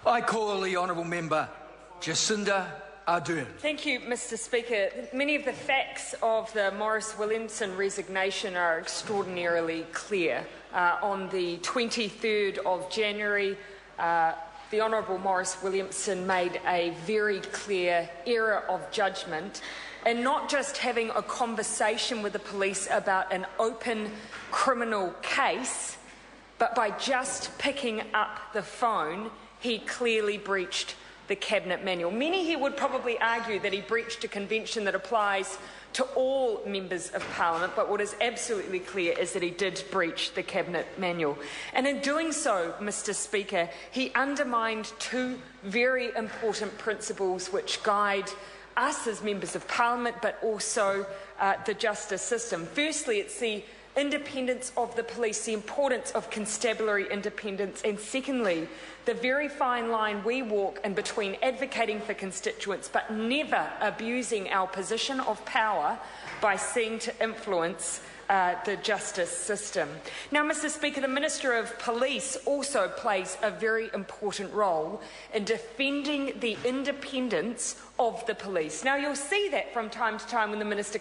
I call the honourable member Jacinda Ardern. Thank you, Mr Speaker. Many of the facts of the Maurice Williamson resignation are extraordinarily clear. On the 23rd of January, the Honourable Maurice Williamson made a very clear error of judgment in not just having a conversation with the police about an open criminal case, but by just picking up the phone, he clearly breached the Cabinet Manual. Many here would probably argue that he breached a convention that applies to all members of Parliament, but what is absolutely clear is that he did breach the Cabinet Manual. And in doing so, Mr Speaker, he undermined two very important principles which guide us as members of Parliament, but also the justice system. Firstly, it's the independence of the police, the importance of constabulary independence, and secondly, the very fine line we walk in between advocating for constituents but never abusing our position of power by seeking to influence the justice system. Now, Mr Speaker, the Minister of Police also plays a very important role in defending the independence of the police. Now, you'll see that from time to time when the Minister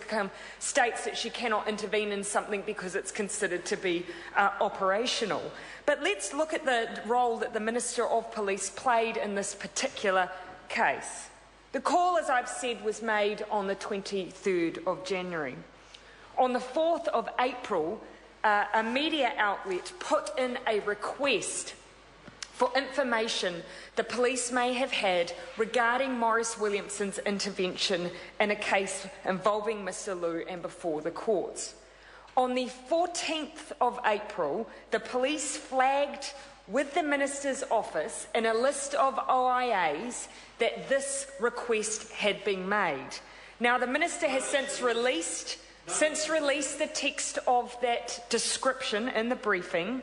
states that she cannot intervene in something because it's considered to be operational. But let's look at the role that the Minister of Police played in this particular case. The call, as I've said, was made on the 23rd of January. On the 4th of April, a media outlet put in a request for information the police may have had regarding Maurice Williamson's intervention in a case involving Mr Liu and before the courts. On the 14th of April, the police flagged with the Minister's office in a list of OIAs that this request had been made. Now, the Minister has since released the text of that description in the briefing,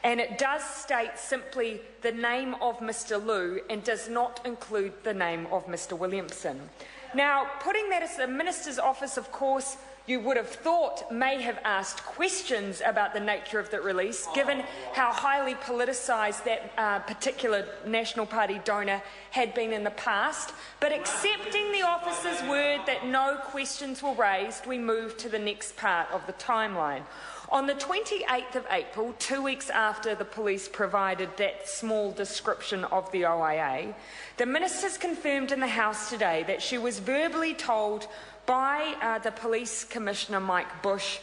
and it does state simply the name of Mr Liu and does not include the name of Mr Williamson. Now, putting that as the Minister's office, of course, you would have thought may have asked questions about the nature of the release, given how highly politicised that particular National Party donor had been in the past. But accepting the officer's word that no questions were raised, we moved to the next part of the timeline. On the 28th of April, 2 weeks after the police provided that small description of the OIA, the Minister's confirmed in the House today that she was verbally told by the Police Commissioner Mike Bush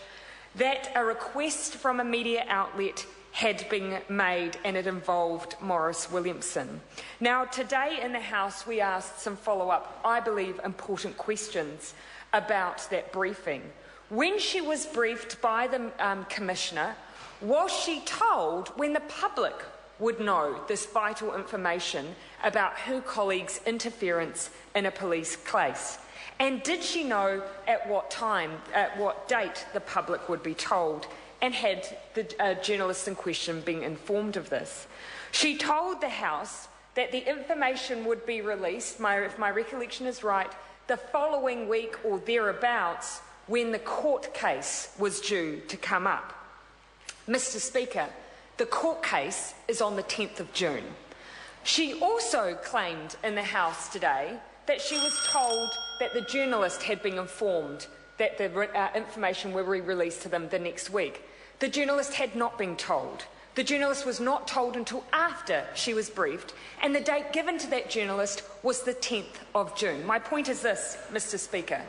that a request from a media outlet had been made and it involved Maurice Williamson. Now, today in the House we asked some follow-up, I believe, important questions about that briefing. When she was briefed by the Commissioner, was she told when the public would know this vital information about her colleague's interference in a police case? And did she know at what time, at what date the public would be told? And had the journalist in question been informed of this? She told the House that the information would be released, if my recollection is right, the following week or thereabouts when the court case was due to come up. Mr Speaker, the court case is on the 10th of June. She also claimed in the House today that she was told that the journalist had been informed that the information would be released to them the next week. The journalist had not been told. The journalist was not told until after she was briefed, and the date given to that journalist was the 10th of June. My point is this, Mr Speaker.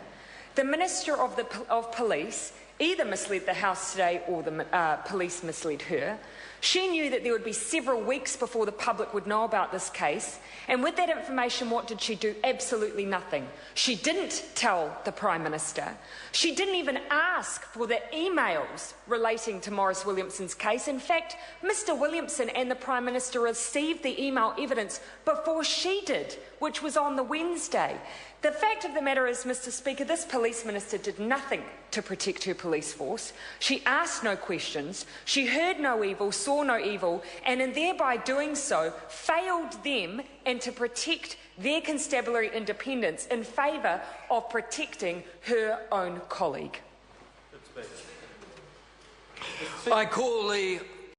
The Minister of Police either misled the House today or the police misled her. She knew that there would be several weeks before the public would know about this case, and with that information, what did she do? Absolutely nothing. She didn't tell the Prime Minister. She didn't even ask for the emails relating to Maurice Williamson's case. In fact, Mr Williamson and the Prime Minister received the email evidence before she did, which was on the Wednesday. The fact of the matter is, Mr Speaker, this police minister did nothing to protect her police force. She asked no questions, she heard no evil, saw no evil, and in thereby doing so, failed them and to protect their constabulary independence in favour of protecting her own colleague. I call the